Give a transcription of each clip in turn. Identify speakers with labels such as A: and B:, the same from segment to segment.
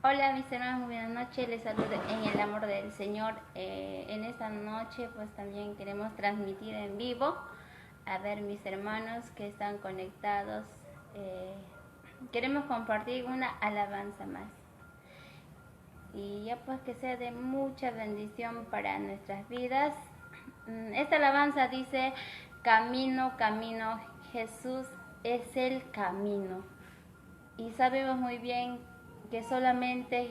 A: Hola mis hermanos, muy buenas noches, les saludo en el amor del Señor. En esta noche pues también queremos transmitir en vivo. A ver mis hermanos que están conectados, queremos compartir una alabanza más. Y ya pues que sea de mucha bendición para nuestras vidas. Esta alabanza dice: camino, camino, Jesús es el camino. Y sabemos muy bien que solamente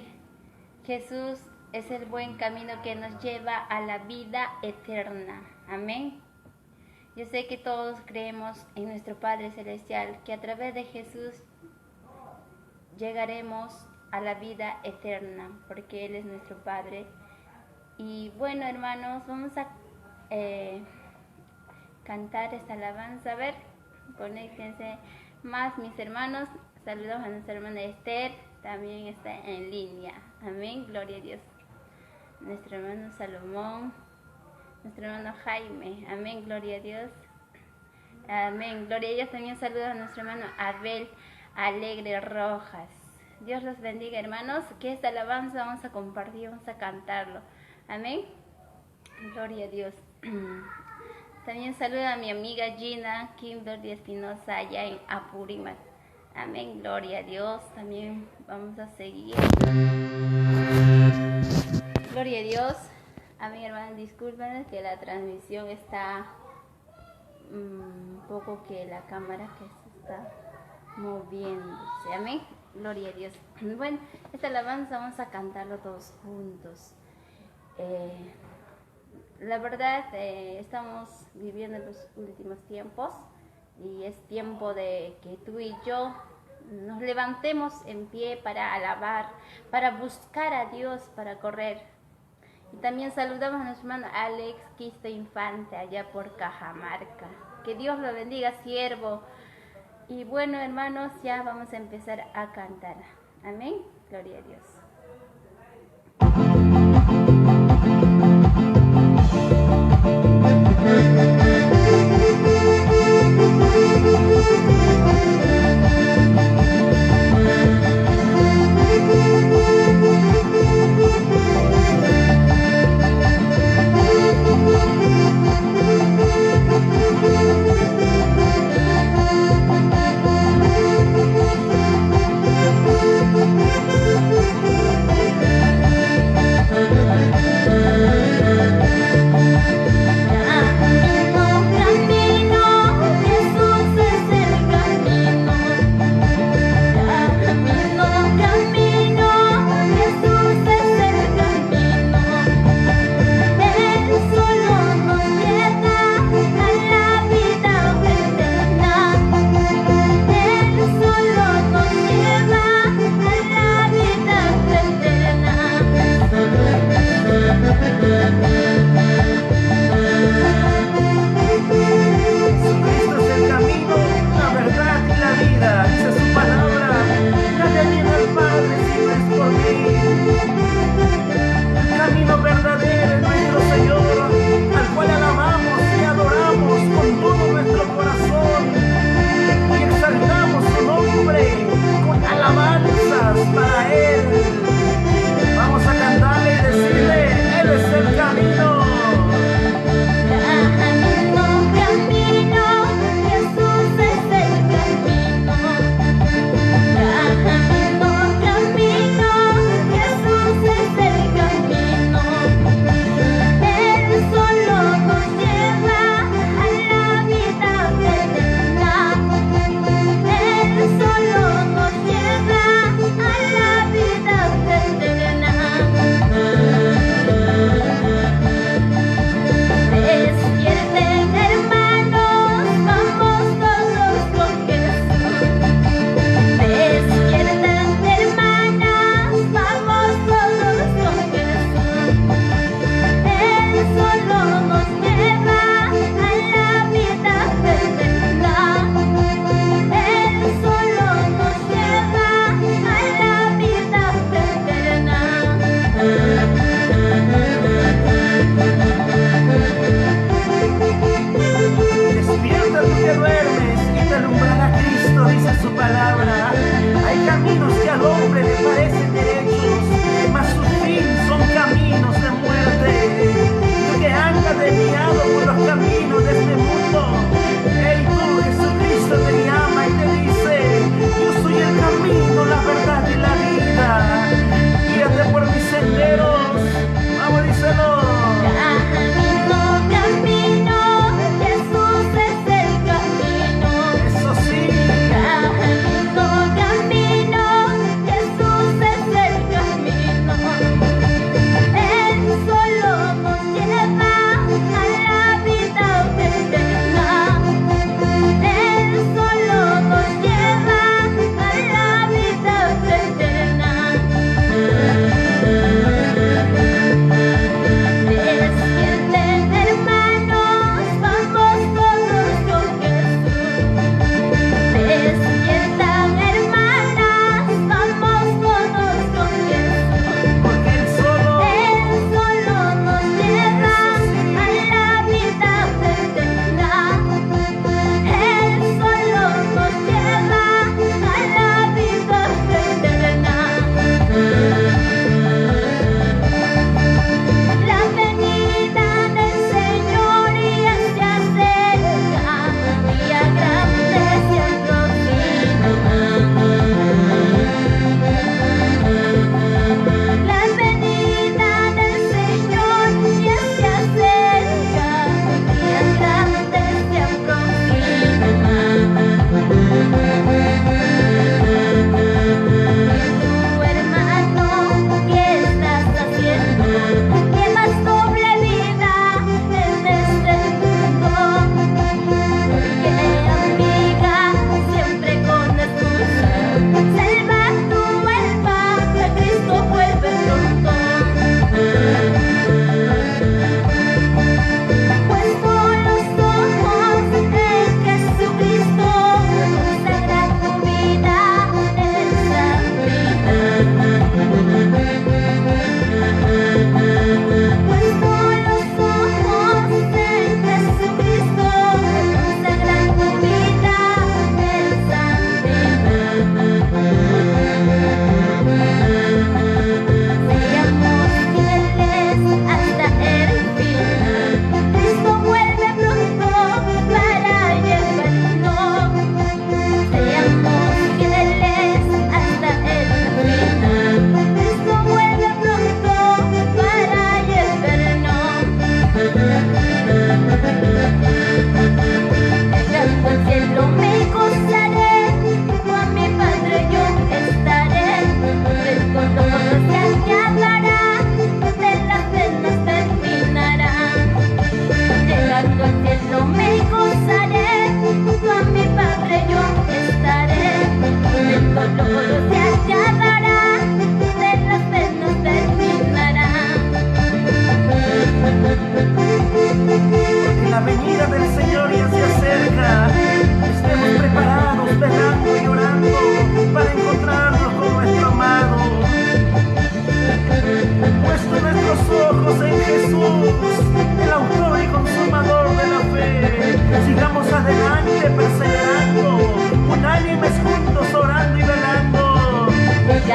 A: Jesús es el buen camino que nos lleva a la vida eterna. Amén. Yo sé que todos creemos en nuestro Padre Celestial, que a través de Jesús llegaremos a la vida eterna, porque Él es nuestro Padre. Y bueno, hermanos, vamos a cantar esta alabanza. A ver, conéctense más mis hermanos. Saludos a nuestra hermana Esther, también está en línea. Amén, gloria a Dios. Nuestro hermano Salomón, nuestro hermano Jaime, amén, gloria a Dios. Amén, gloria a Dios. También saludos a nuestro hermano Abel Alegre Rojas. Dios los bendiga, hermanos, que esta alabanza vamos a compartir, vamos a cantarlo. Amén, gloria a Dios. También saludo a mi amiga Gina Kimberly Espinosa allá en Apurímac. Amén, gloria a Dios. También vamos a seguir. Gloria a Dios. Amén, hermanos, disculpen que la transmisión está un poco que la cámara que se está moviéndose. Amén, gloria a Dios. Bueno, esta alabanza vamos a cantarlo todos juntos. La verdad, estamos viviendo los últimos tiempos. Y es tiempo de que tú y yo nos levantemos en pie para alabar, para buscar a Dios, para correr. Y también saludamos a nuestro hermano Alex Quisto Infante, allá por Cajamarca. Que Dios lo bendiga, siervo. Y bueno, hermanos, ya vamos a empezar a cantar. Amén. Gloria a Dios.
B: dice su palabra. Hay caminos que al hombre le parecen derechos,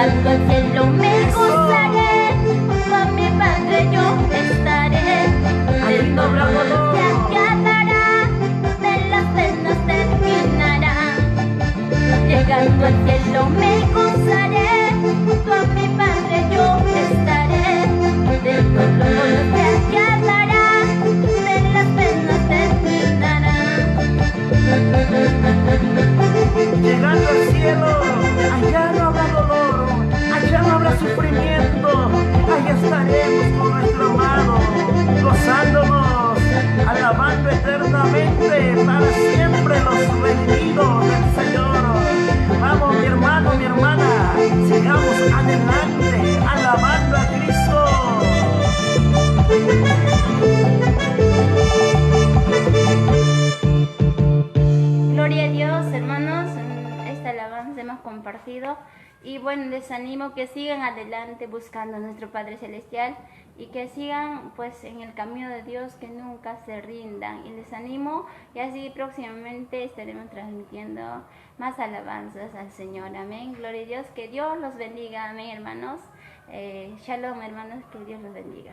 A: llegando al cielo me gozaré, con mi Padre yo estaré, del dolor se acabará, de las penas terminará. Llegando al cielo me gozaré, con mi Padre yo estaré, del dolor se acabará, de las penas terminará.
B: Llegando al cielo, allá no habrá dolor, allá no habrá sufrimiento, allá estaremos con nuestro amado, gozándonos, alabando eternamente, para siempre los redimidos del Señor. Vamos, mi hermano, mi hermana, sigamos adelante, alabando a Cristo.
A: Gloria a Dios, hermanos, esta alabanza hemos compartido y bueno, les animo que sigan adelante buscando a nuestro Padre Celestial y que sigan pues en el camino de Dios, que nunca se rindan, y les animo, y así próximamente estaremos transmitiendo más alabanzas al Señor. Amén, gloria a Dios, que Dios los bendiga. Amén, hermanos. Shalom, hermanos, que Dios los bendiga.